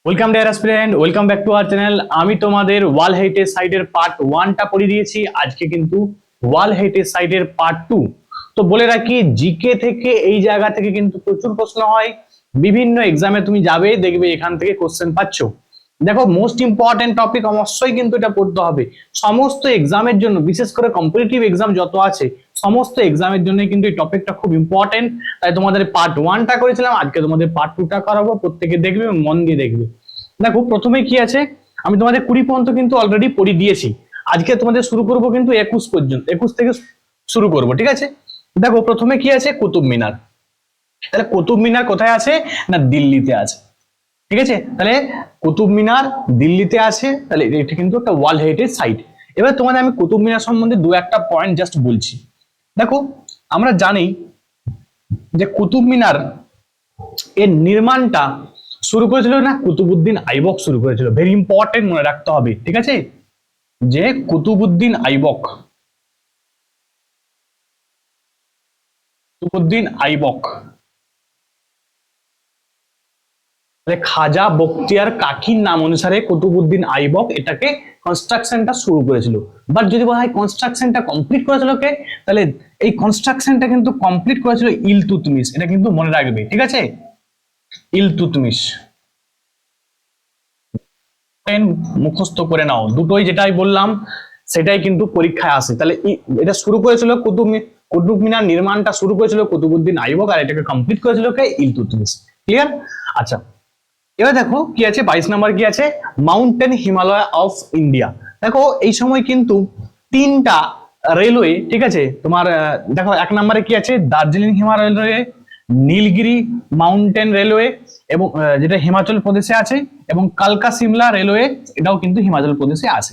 Welcome deer aspirant, welcome back to our channel. আমি তোমাদের world heritage সাইটের part 1টা পড়িয়ে দিয়েছি। আজকে কিন্তু ওয়ার্ল্ড হেরিটেজ সাইটের পার্ট 2। তো বলে রাখি, জিকে থেকে এই জায়গা থেকে কিন্তু প্রচুর প্রশ্ন হয়। বিভিন্ন এক্সামে তুমি যাবে, দেখবে এখান থেকে কোশ্চেন পাচ্ছ। দেখো, মোস্ট ইম্পর্টেন্ট টপিক অবশ্যই কিন্তু এটা পড়তে হবে সমস্ত এক্সামের জন্য, বিশেষ করে কম্পিটিটিভ এক্সাম যত আছে সমস্ত এক্সামের জন্য কিন্তু এই টপিকটা খুব ইম্পর্টেন্ট। তাই তোমাদের পার্ট 1টা করেছিলাম, আজকে তোমাদের পার্ট 2টা করাবো। প্রত্যেকে দেখবে এবং মন দিয়ে দেখবে। দেখো, প্রথমে কি আছে, আমি তোমাদের 20 পর্যন্ত কিন্তু অলরেডি পড়িয়ে দিয়েছি। আজকে তোমাদের শুরু করব কিন্তু 21 পর্যন্ত, 21 থেকে শুরু করব, ঠিক আছে? দেখো, প্রথমে কি আছে, কুতুব মিনার। তাহলে কুতুব মিনার কোথায় আছে না, দিল্লিতে আছে, ঠিক আছে? তাহলে কুতুব মিনার দিল্লিতে আছে, তাহলে এটা কিন্তু একটা ওয়ার্ল্ড হেরিটেজ সাইট। এবার তোমাদের আমি কুতুব মিনার সম্বন্ধে দু একটা পয়েন্ট জাস্ট বলছি। দেখো, আমরা জানি যে কুতুব মিনার এর নির্মাণটা শুরু করেছিল না কুতুবউদ্দিন আইবক শুরু করেছিল। ভেরি ইম্পর্টেন্ট, মনে রাখতে হবে, ঠিক আছে? যে কুতুবউদ্দিন আইবক, কুতুবউদ্দিন আইবক খাজা বখতিয়ার কাকির নাম অনুসারে কুতুবউদ্দিন আইবক এটাকে কনস্ট্রাকশনটা শুরু করেছিল। বাট যদি বলা হয় কনস্ট্রাকশনটা কমপ্লিট করেছিল কে, তাহলে এই কনস্ট্রাকশনটা কিন্তু কমপ্লিট করেছিল ইলতুৎমিশ। এটা কিন্তু মনে রাখবে, ঠিক আছে? ইলতুৎমিশ মুখস্থ করে নাও, দুটোই যেটাই বললাম সেটাই কিন্তু পরীক্ষায় আসে। তাহলে এটা শুরু করেছিল কুতুব মিনার নির্মাণটা শুরু করেছিল কুতুবউদ্দিন আইবক, আর এটাকে কমপ্লিট করেছিল কে, ইলতুৎমিশ। ক্লিয়ার? আচ্ছা, এবার দেখো কি আছে, 22 নম্বর কি আছে, মাউন্টেন হিমালয় অফ ইন্ডিয়া। দেখো, এই সময় কিন্তু 3টা রেলওয়ে, ঠিক আছে? তোমার দেখো, 1 নম্বরে কি আছে, Darjeeling Himalaya railway, Nilgiri mountain railway, এবং যেটা হিমাচল প্রদেশে আছে, এবং কালকা সিমলা রেলওয়ে, এটাও কিন্তু হিমাচল প্রদেশে আছে।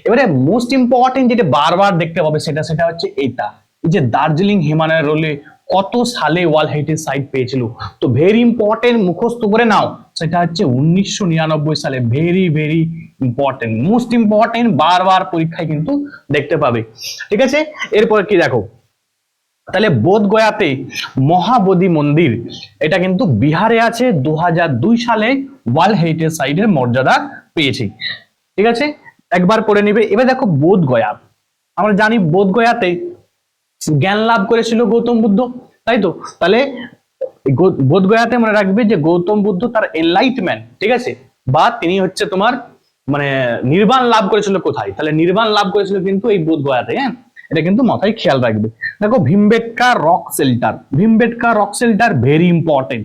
এবারে মোস্ট ইম্পর্টেন্ট যেটা বারবার দেখতে পাবে সেটা হচ্ছে এটা, যে দার্জিলিং হিমালয় রেলওয়ে কত সালে ওয়ার্ল্ড হেরিটেজ সাইট পেয়েছিল। তো ভেরি ইম্পর্টেন্ট, মুখস্থ করে নাও, সেটা হচ্ছে 1999 সালে। Very very important, most important, বারবার পরীক্ষায় কিন্তু দেখতে পাবে, ঠিক আছে? এরপর কি দেখো, তাহলে বোধগয়াতে মহাবোধি মন্দির, এটা কিন্তু বিহারে আছে, 2002 সালে ওয়ার্ল্ড হেরিটেজ সাইটের মর্যাদা পেয়েছে, ঠিক আছে? একবার পড়ে নিবে। এবার দেখো, বোধগয়া, আমরা জানি বোধগয়াতে জ্ঞান লাভ করেছিল গৌতম বুদ্ধ, তাই তো? তাহলে বোধগয়াতে মনে রাখবে যে গৌতম বুদ্ধ তার এনলাইটমেন্ট, ঠিক আছে, বা তিনি হচ্ছে তোমার মানে নির্বাণ লাভ করেছিল কোথায়, তাহলে নির্বাণ লাভ করেছিল কিন্তু এই বোধগয়াতে। হ্যাঁ, এটা কিন্তু মাথায় খেয়াল রাখবে। দেখো, Bhimbetka rock shelter, Bhimbetka rock shelter very important,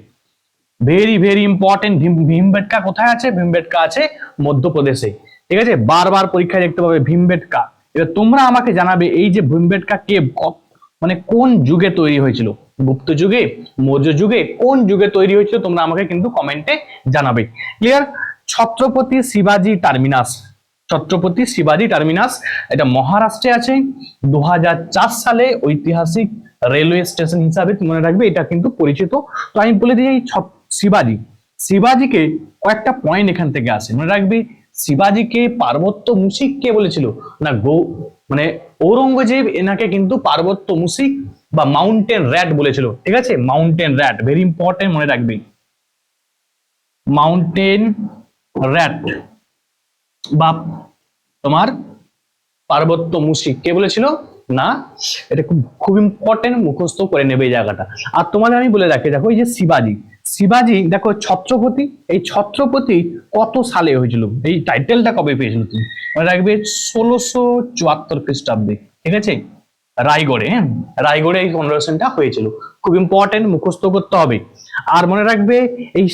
very very important. Bhimbetka কোথায় আছে? ভীমবেটকা আছে মধ্যপ্রদেশে, ঠিক আছে? বারবার পরীক্ষায় দেখতে পাবে ভীমবেটকা। এবার তোমরা আমাকে জানাবে এই যে ভীমবেটকা কেভ মানে কোন যুগে তৈরি হয়েছিল, গুপ্ত যুগে, মৌর্য যুগে, কোন যুগে তৈরি হয়েছিল, তোমরা আমাকে কিন্তু কমেন্টে জানাবে। ক্লিয়ার? ছত্রপতি শিবাজি টার্মিনাস, ছত্রপতি শিবাজি টার্মিনাস, এটা মহারাষ্ট্রে আছে। 2004 সালে ঐতিহাসিক রেলওয়ে স্টেশন হিসাবে মনে রাখবে এটা কিন্তু পরিচিত। তো আমি বলে দিই, শিবাজি, শিবাজিকে কয়েকটা পয়েন্ট এখান থেকে আসে, মনে রাখবি। শিবাজিকে পার্বত্য মুশিক কে বলেছিল না, মানে ঔরঙ্গজেব এনাকে কিন্তু পার্বত্য মুশিক বা মাউন্টেন র্যাট বলেছিল, ঠিক আছে? মাউন্টেন র্যাট ভেরি ইম্পর্টেন্ট, মনে রাখবি। মাউন্টেন র্যাট বা তোমার পার্বত্য মুশিক কে বলেছিল না, এটা খুব খুব ইম্পর্টেন্ট, মুখস্থ করে নেবে এই জায়গাটা। আর তোমাদের আমি বলে রাখি, দেখো এই যে শিবাজি, শিবাজি দেখো ছত্রপতি, এই ছত্রপতি কত সালে হয়েছিল, এই টাইটেলটা কবে পেয়েছিল তুমি মনে রাখবে, 1674 খ্রিস্টাব্দে, ঠিক আছে? রায়গড়ে, হ্যাঁ, রায়গড়ে এই কনভারসেশনটা হয়েছিল। খুব ইম্পর্টেন্ট, মুখস্থ করতে হবে। আর মনে রাখবে এই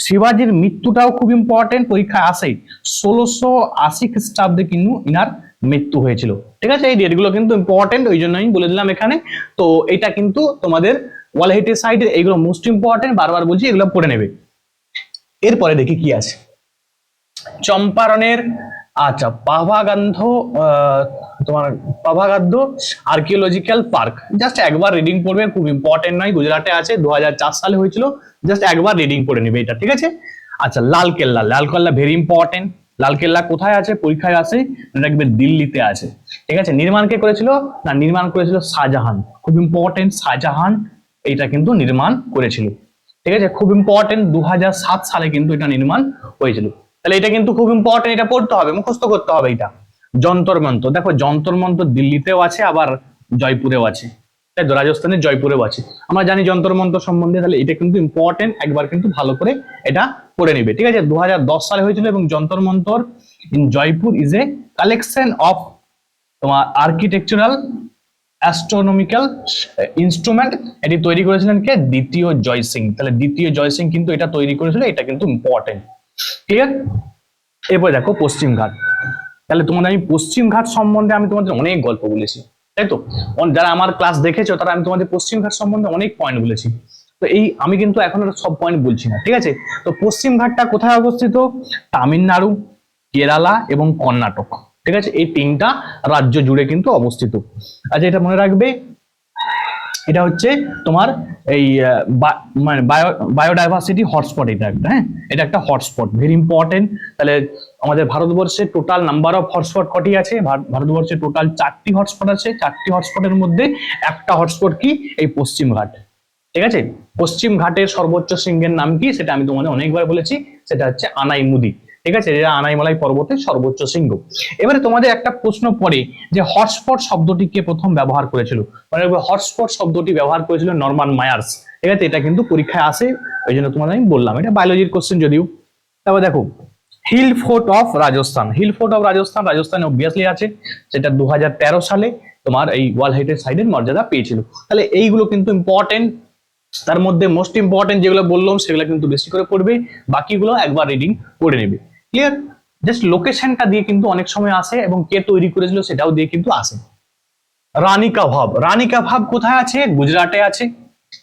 শিবাজির মৃত্যুটাও খুব ইম্পর্টেন্ট, পরীক্ষায় আসে। 1680 খ্রিস্টাব্দে কিন্তু ইনার মৃত্যু হয়েছিল, ঠিক আছে? এই ডেটগুলো কিন্তু ইম্পর্টেন্ট, ওই জন্য আমি বলে দিলাম এখানে। তো এটা কিন্তু তোমাদের ওয়ার্ল্ড হেরিটেজ সাইটের এইগুলো মোস্ট ইম্পর্টেন্ট, বারবার বলছি, এগুলো পড়ে নেবে। এরপরে দেখি কি আছে, চম্পারণের, আচ্ছা, পাভাগান্ধ, তোমার পাভাগান্ধ আর্কিওলজিক্যাল পার্ক, জাস্ট একবার রিডিং পড়বে, খুব ইম্পর্টেন্ট নয়, গুজরাটে আছে, 2004 সালে হয়েছিল, জাস্ট একবার রিডিং পড়ে নিবে এটা, ঠিক আছে? আচ্ছা, লালকেল্লা, লালকেল্লা ভেরি ইম্পর্টেন্ট। লালকেল্লা কোথায় আছে, পরীক্ষায় আছে, দেখবে দিল্লিতে আছে, ঠিক আছে? নির্মাণ কে করেছিল না, নির্মাণ করেছিল শাহজাহান, খুব ইম্পর্টেন্ট, শাহজাহান এটা কিন্তু নির্মাণ করেছিল। ঠিক আছে, খুব ইম্পর্টেন্ট, 2007 সালে কিন্তু এটা নির্মাণ হয়েছিল। তাহলে এটা কিন্তু খুব ইম্পর্টেন্ট, এটা পড়তে হবে, মুখস্থ করতে হবে এটা। যন্তর মন্তর, দেখো যন্তর মন্তর দিল্লিতেও আছে আবার জয়পুরেও আছে, তাই তো, রাজস্থানের জয়পুরেও আছে। আমরা জানি যন্তর মন্তর সম্বন্ধে, তাহলে এটা কিন্তু ইম্পর্টেন্ট, একবার কিন্তু ভালো করে এটা পড়ে নিবে। ঠিক আছে, 2010 সালে হয়েছিল এবং Jantar Mantar in Jaipur is a collection of তোমার আর্কিটেকচারাল অ্যাস্ট্রোনমিক্যাল ইনস্ট্রুমেন্ট। এটি তৈরি করেছিলেন কে? দ্বিতীয় জয় সিং। তাহলে দ্বিতীয় জয় সিং কিন্তু এটা তৈরি করেছিল, এটা কিন্তু ইম্পর্টেন্ট। ক্লিয়ার? এরপর দেখো পশ্চিমঘাট। তাহলে তোমাদের আমি পশ্চিমঘাট সম্বন্ধে আমি তোমাদের অনেক গল্প বলেছি, তাই তো, যারা আমার ক্লাস দেখেছো তারা আমি তোমাদের পশ্চিমঘাট সম্বন্ধে অনেক পয়েন্ট বলেছি। তো এই আমি কিন্তু এখন সব পয়েন্ট বলছি না, ঠিক আছে। তো পশ্চিমঘাটটা কোথায় অবস্থিত? তামিলনাড়ু, কেরালা এবং কর্ণাটক, ঠিক আছে, এই তিনটা রাজ্য জুড়ে কিন্তু অবস্থিত। আচ্ছা, এটা মনে রাখবে, এটা হচ্ছে তোমার এই মানে বায়োডাইভার্সিটি হটস্পট, এটা একটা, হ্যাঁ, এটা একটা হটস্পট, ভেরি ইম্পর্টেন্ট। তাহলে আমাদের ভারতবর্ষে টোটাল নাম্বার অফ হটস্পট কটি আছে? ভারতবর্ষে টোটাল 4টি হটস্পট আছে। 4টি হটস্পটের মধ্যে একটা হটস্পট কি? এই পশ্চিমঘাট। ঠিক আছে, পশ্চিমঘাটের সর্বোচ্চ শৃঙ্গের নাম কি? সেটা আমি তোমাদের অনেকবার বলেছি, সেটা হচ্ছে আনাইমুদি। ঠিক আছে, যেটা আনাইমালাই পর্বতের সর্বোচ্চ শৃঙ্গ। এবারে তোমাদের একটা প্রশ্ন পড়ে যে হটস্পট শব্দটি কে প্রথম ব্যবহার করেছিল? মানে হটস্পট শব্দটি ব্যবহার করেছিল নরমান মায়ার্স। ঠিক আছে, এটা কিন্তু পরীক্ষায় আসে, ওই জন্য তোমাদের আমি বললাম, এটা বায়োলজির কোশ্চেন যদিও। তারপর দেখো hill fort of Rajasthan. Hill fort of Rajasthan, রাজস্থানে অবভিয়াসলি আছে, সেটা 2013 সালে তোমার এই ওয়ার্ল্ড হেরিটেজ সাইটের মর্যাদা পেয়েছিল। তাহলে এইগুলো কিন্তু ইম্পর্টেন্ট, তার মধ্যে মোস্ট ইম্পর্টেন্ট যেগুলো বললাম সেগুলো কিন্তু বেশি করে পড়বে, বাকিগুলো একবার রিডিং করে নেবে। ক্লিয়ার? জাস্ট লোকেশনটা দিয়ে কিন্তু অনেক সময় আসে এবং কে তৈরি করেছিল সেটাও দিয়ে কিন্তু আসে। রানী কা ভাব, রানী কা ভাব কোথায় আছে? গুজরাটে আছে।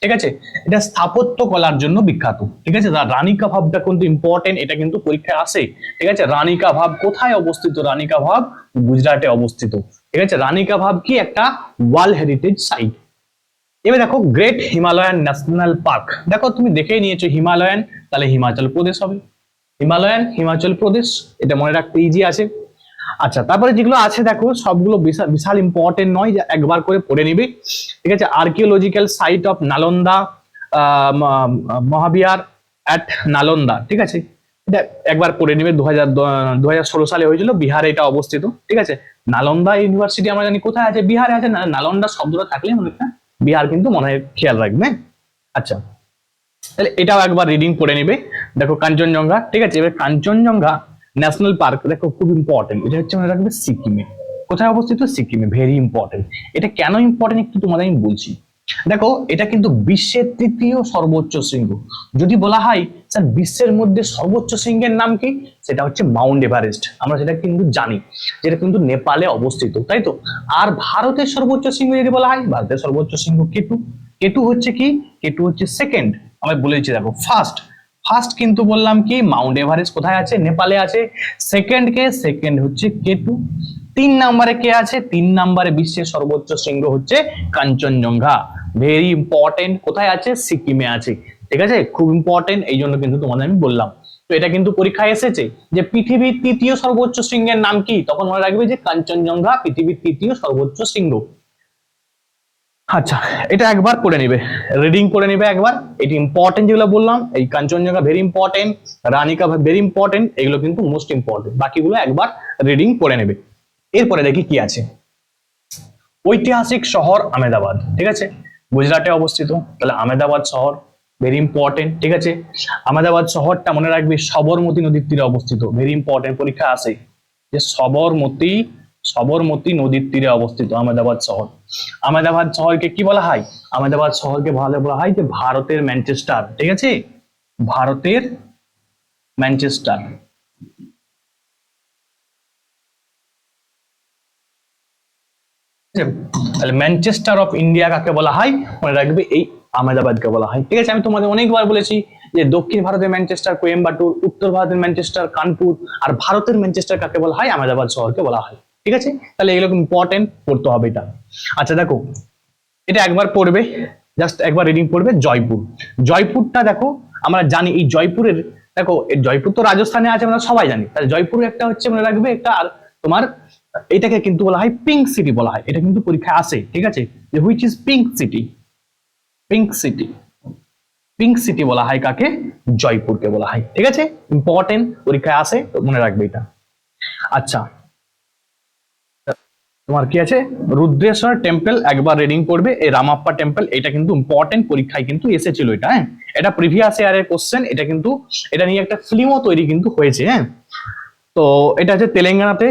ঠিক আছে, এটা স্থাপত্য কলার জন্য বিখ্যাত। ঠিক আছে, রানী কা ভাবটা কিন্তু ইম্পর্টেন্ট, এটা কিন্তু পরীক্ষায় আসে। ঠিক আছে, রানী কা ভাব কোথায় অবস্থিত? রানী কা ভাব গুজরাটে অবস্থিত। ঠিক আছে, রানী কা ভাব কি? একটা ওয়ার্ল্ড হেরিটেজ সাইট। এবার দেখো গ্রেট হিমালয়ান ন্যাশনাল পার্ক, দেখো তুমি দেখেই নিয়েছো হিমালয়ান, তাহলে হিমাচল প্রদেশ হবে। হিমালয়ান হিমাচল প্রদেশ, এটা মনে রাখতে ইজি আছে। আচ্ছা, তারপরে যেগুলো আছে দেখো সবগুলো বিশাল বিশাল ইম্পর্টেন্ট নয়, যে একবার করে পড়ে নিবে। ঠিক আছে, archaeological site of Nalanda Mahavihara at Nalanda. ঠিক আছে, এটা একবার পড়ে নিবে, 2016 সালে হয়েছিল, বিহারে এটা অবস্থিত। ঠিক আছে, নালন্দা ইউনিভার্সিটি আমরা জানি কোথায় আছে? বিহারে আছে। নালন্দা শব্দটা থাকলে মনে হয় বিহার কিন্তু মনে হয় খেয়াল রাখবে। আচ্ছা, তাহলে এটাও একবার রিডিং পড়ে নিবে। দেখো কাঞ্চনজঙ্ঘা, ঠিক আছে, এবার কাঞ্চনজঙ্ঘা ন্যাশনাল পার্ক দেখো খুব ইম্পর্টেন্ট, এটা হচ্ছে মনে রাখবে সিকিমে। কোথায় অবস্থিত? সিকিমে, ভেরি ইম্পর্টেন্ট। এটা কেন ইম্পর্টেন্ট একটু তোমাদের আমি বলছি। দেখো এটা কিন্তু বিশ্বের 3য় সর্বোচ্চ শৃঙ্গ। যদি বলা হয় স্যার বিশ্বের মধ্যে সর্বোচ্চ শৃঙ্গের নাম কি, সেটা হচ্ছে মাউন্ট এভারেস্ট, আমরা সেটা কিন্তু জানি, যেটা কিন্তু নেপালে অবস্থিত, তাই তো। আর ভারতের সর্বোচ্চ শৃঙ্গ যদি বলা হয়, ভারতের সর্বোচ্চ শৃঙ্গ কেটু। কেটু হচ্ছে কি? কেটু হচ্ছে সেকেন্ড, আমি বলেছি। দেখো ফার্স্ট, ফার্স্ট কিন্তু বললাম কি মাউন্ট এভারেস্ট কোথায় আছে? নেপালে আছে। সেকেন্ড কে? সেকেন্ড হচ্ছে কেটু। 3 নম্বরে কে আছে? 3 নম্বরে বিশ্বের সর্বোচ্চ শৃঙ্গ হচ্ছে কাঞ্চনজঙ্ঘা, ভেরি ইম্পর্টেন্ট। কোথায় আছে? সিকিমে আছে। ঠিক আছে, খুব ইম্পর্টেন্ট, এই জন্য কিন্তু তোমাদের আমি বললাম। তো এটা কিন্তু পরীক্ষায় এসেছে যে পৃথিবীর 3য় সর্বোচ্চ শৃঙ্গের নাম কি, তখন মনে রাখবে যে কাঞ্চনজঙ্ঘা পৃথিবীর 3য় সর্বোচ্চ শৃঙ্গ। আচ্ছা, এটা একবার করে নিবে, রিডিং করে নিবে একবার। এটি ইম্পর্টেন্ট যেগুলো বললাম, এই Kanchenjunga very important, Ranika very important, এগুলো কিন্তু মোস্ট ইম্পর্টেন্ট, বাকিগুলো একবার রিডিং করে নেবে। এরপরে দেখি কি আছে। ঐতিহাসিক শহর আহমেদাবাদ, ঠিক আছে, গুজরাটে অবস্থিত। তাহলে আহমেদাবাদ শহর ভেরি ইম্পর্টেন্ট। ঠিক আছে, আহমেদাবাদ শহরটা মনে রাখবে সবরমতী নদীর তীরে অবস্থিত, ভেরি ইম্পর্টেন্ট, পরীক্ষা আসে যে সবরমতী, সবরমতী নদীর তীরে অবস্থিত আহমেদাবাদ শহর। আহমেদাবাদ শহরকে কি বলা হয়? আহমেদাবাদ শহরকে ভালো বলা হয় যে ভারতের ম্যানচেস্টার। ঠিক আছে, ভারতের ম্যানচেস্টার। তাহলে ম্যানচেস্টার অফ ইন্ডিয়া কাকে বলা হয়? মনে রাখবে এই আহমেদাবাদকে বলা হয়। ঠিক আছে, আমি তোমাদের অনেকবার বলেছি যে দক্ষিণ ভারতের ম্যানচেস্টার কোয়েম্বাটুর, উত্তর ভারতের ম্যানচেস্টার কানপুর, আর ভারতের ম্যানচেস্টার কাকে বলা হয়? আহমেদাবাদ শহরকে বলা হয়। ঠিক আছে, তাহলে এগুলো ইম্পর্টেন্ট, পড়তে হবে এটা। আচ্ছা দেখো, এটা একবার পড়বে, জাস্ট একবার রিডিং পড়বে। জয়পুর, জয়পুরটা দেখো আমরা জানি এই জয়পুরের, দেখো জয়পুর তো রাজস্থানে আছে, আমরা সবাই জানি। তাহলে জয়পুরের একটা হচ্ছে মনে রাখবে একটা, আর তোমার এটাকে কিন্তু বলা হয় পিঙ্ক সিটি বলা হয়, এটা কিন্তু পরীক্ষায় আসে। ঠিক আছে, যে which is pink city, pink city, pink city বলা হয় কাকে? জয়পুরকে বলা হয়। ঠিক আছে, ইম্পর্টেন্ট, পরীক্ষায় আসে, তো মনে রাখবে এটা। আচ্ছা, তোমার কি আছে, রুদ্রেশ্বর টেম্পল একবার রিডিং করবে। এই রামাপ্পা টেম্পল, এটা কিন্তু ইম্পর্টেন্ট, পরীক্ষায় কিন্তু এসেছিল এটা। হ্যাঁ, এটা প্রিভিয়াস ইয়ারের কোশ্চেন, এটা কিন্তু এটা নিয়ে একটা ফিল্মও তৈরি কিন্তু হয়েছে। হ্যাঁ, তো এটা হচ্ছে তেলেঙ্গানাতে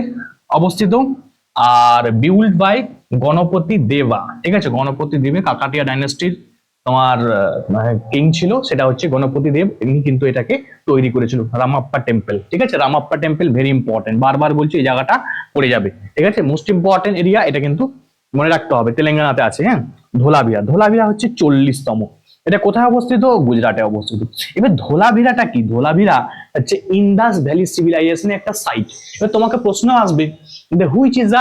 অবস্থিত, আর বিউল্ড বাই গণপতি দেবা। ঠিক আছে, গণপতি দেবে কাকাটিয়া ডাইনাস্টির তোমার কিং ছিল, সেটা হচ্ছে গণপতি দেব, ইনি কিন্তু এটাকে তৈরি করেছিল, রামাপ্পা টেম্পল। ঠিক আছে, রামাপ্পা টেম্পল ভেরি ইম্পর্টেন্ট, বারবার বলছি এই জায়গাটা পড়ে যাবে। ঠিক আছে, মোস্ট ইম্পর্টেন্ট এরিয়া, এটা কিন্তু মনে রাখতে হবে, তেলেঙ্গানাতে আছে। হ্যাঁ, ধোলাভিরা, ধোলাভিরা হচ্ছে 40তম। এটা কোথায় অবস্থিত? গুজরাটে অবস্থিত। এবার ধোলাভিরাটা কি? ধোলাভিরা হচ্ছে ইন্দাস ভ্যালি সিভিলাইজেশনের একটা সাইট। এবার তোমাকে প্রশ্ন আসবে, which is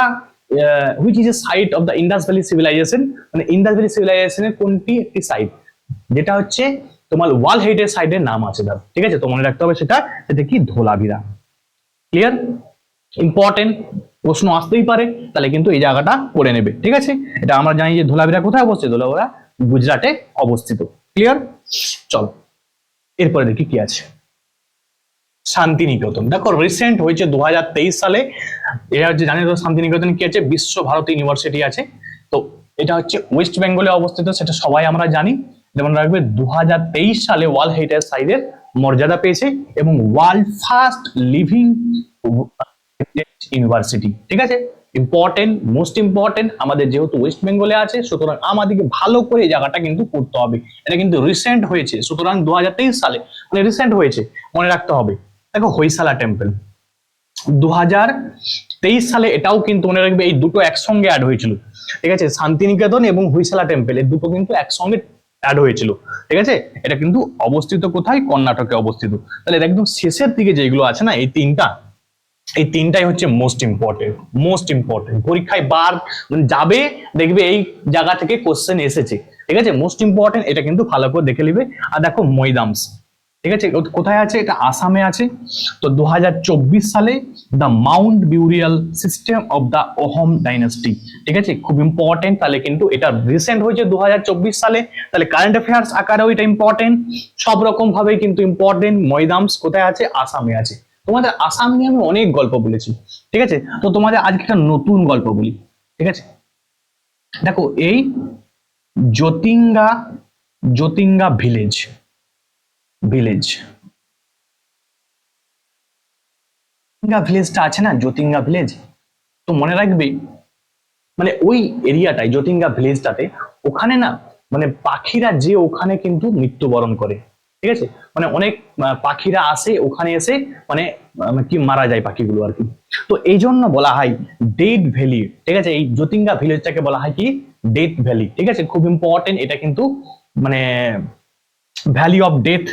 a site of the Indus valley civilization, মানে ইন্দাস ভ্যালি সিভিলাইজেশনের কোনটি একটি সাইট, যেটা হচ্ছে তোমার ওয়ার্ল্ড হেরিটেজ সাইটের নাম আছে তার। ঠিক আছে, তো মনে রাখতে হবে সেটা কি? ধোলাভিরা। ক্লিয়ার? ইম্পর্টেন্ট, প্রশ্ন আসতেই পারে, তাহলে কিন্তু এই জায়গাটা পড়ে নেবে। ঠিক আছে, এটা আমরা জানি যে ধোলাভিরা কোথায় অবস্থিত, ধোলাভিরা গুজরাটে অবস্থিত। ক্লিয়ার? চলো এরপরে দেখি কি আছে। শান্তিনিকেতন, দেখো রিসেন্ট হয়েছে 2023 সালে। এটা হচ্ছে জানি তো শান্তিনিকেতন কি আছে, বিশ্ব ভারতী ইউনিভার্সিটি আছে। তো এটা হচ্ছে ওয়েস্ট বেঙ্গলে অবস্থিত, সেটা সবাই আমরা জানি। যেমন রাখবে 2023 সালে ওয়ার্ল্ড হেরিটেজ সাইটের মর্যাদা পেয়েছে, এবং ওয়ার্ল্ড ফার্স্ট লিভিং ইউনিভার্সিটি। ঠিক আছে, ইম্পর্টেন্ট, মোস্ট ইম্পর্টেন্ট, আমাদের যেহেতু ওয়েস্ট বেঙ্গলে আছে, সুতরাং আমাদেরকে ভালো করে এই জায়গাটা কিন্তু পড়তে হবে। এটা কিন্তু রিসেন্ট হয়েছে, সুতরাং 2023 সালে মানে রিসেন্ট হয়েছে, মনে রাখতে হবে। দেখো হৈশালা টেম্পল 2023 সালে, এটাও কিন্তু মনে রাখবে, এই দুটো একসঙ্গে অ্যাড হয়েছিল। ঠিক আছে, শান্তিনিকেতন এবং হৈশালা টেম্পল, এই দুটো কিন্তু একসঙ্গে অ্যাড হয়েছিল। ঠিক আছে, এটা কিন্তু অবস্থিত কোথায়? কর্ণাটকে অবস্থিত। তাহলে একদম শেষের দিকে যেগুলো আছে না, এই তিনটাই হচ্ছে মোস্ট ইম্পর্টেন্ট, পরীক্ষায় বার যাবে, দেখবে এই জায়গা থেকে কোশ্চেন এসেছে। ঠিক আছে, মোস্ট ইম্পর্টেন্ট, এটা কিন্তু ভালো করে দেখে নিবে। আর দেখো মৈদামস, ঠিক আছে, কোথায় আছে? এটা আসামে আছে। তো 2024 সালে the Mount burial system of the Ahom dynasty. ঠিক আছে, খুব ইম্পর্টেন্ট, তাহলে কিন্তু এটা রিসেন্ট হয়েছে 2024 সালে, তাহলে কারেন্ট অ্যাফেয়ার্স আকারেও এটা ইম্পর্টেন্ট, সব রকম ভাবে কিন্তু ইম্পর্টেন্ট। মৈদামস কোথায় আছে? আসামে আছে। তোমাদের আসাম নিয়ে আমি অনেক গল্প বলেছি। ঠিক আছে, তো তোমাদের আজকে একটা নতুন গল্প বলি। ঠিক আছে, দেখো এই জ্যোতিঙ্গা ভিলেজ ভিলেজটা আছে না, জ্যোতিঙ্গা ভিলেজ, তো মনে রাখবে মানে ওই এরিয়াটাই, জ্যোতিঙ্গা ভিলেজটাতে, ওখানে না মানে পাখিরা যে ওখানে কিন্তু মৃত্যুবরণ করে। ঠিক আছে, মানে অনেক পাখিরা আসে ওখানে, এসে মানে কি মারা যায় পাখিগুলো আর কি। তো এই জন্য বলা হয় ডেথ ভ্যালি। ঠিক আছে, এই জ্যোতিঙ্গা ভিলেজটাকে বলা হয় কি? Death valley. ঠিক আছে, খুব ইম্পর্টেন্ট, এটা কিন্তু মানে ভ্যালি অফ ডেথ,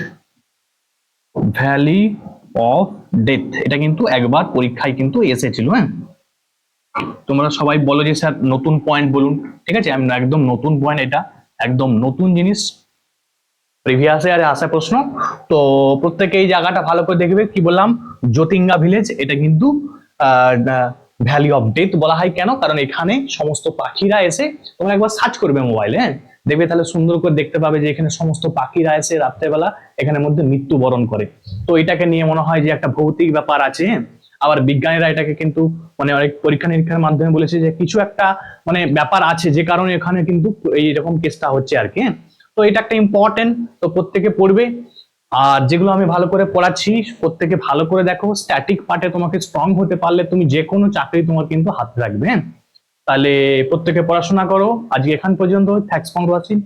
এটা কিন্তু একবার পরীক্ষায় কিন্তু এসেছিল। হ্যাঁ, তোমরা সবাই বলো যে স্যার নতুন পয়েন্ট বলুন। ঠিক আছে, আমি একদম নতুন পয়েন্ট, এটা একদম নতুন জিনিস, প্রিভিয়াস ইয়ারে আসা প্রশ্ন। তো প্রত্যেকে এই জায়গাটা ভালো করে দেখবে। কি বললাম? জ্যোতিঙ্গা ভিলেজ, এটা কিন্তু ভ্যালি অফ ডেথ বলা হয় কেন? কারণ এখানে সমস্ত পাখিরা এসে, তোমরা একবার সার্চ করবে মোবাইলে, হ্যাঁ, দেখবে, তাহলে সুন্দর করে দেখতে পাবে যে এখানে সমস্ত পাখিরা এসে রাত্রেবেলা এখানে মধ্যে মৃত্যুবরণ করে। তো এটাকে নিয়ে মনে হয় যে একটা ভৌতিক ব্যাপার আছে। আবার বিজ্ঞানীরা এটাকে কিন্তু মানে অনেক পরীক্ষা নিরীক্ষার মাধ্যমে বলেছে যে কিছু একটা মানে ব্যাপার আছে, যে কারণে এখানে কিন্তু এইরকম কেসটা হচ্ছে আর কি। তো এটা একটা ইম্পর্টেন্ট, তো প্রত্যেকে পড়বে। আর যেগুলো আমি ভালো করে পড়াচ্ছি প্রত্যেকে ভালো করে দেখো। স্ট্যাটিক পার্টে তোমাকে স্ট্রং হতে পারলে তুমি যে কোনো চাকরি তোমার কিন্তু হাতে রাখবে। তাহলে প্রত্যেকে পড়াশোনা করো। আজকে এখান পর্যন্ত। Thanks for watching.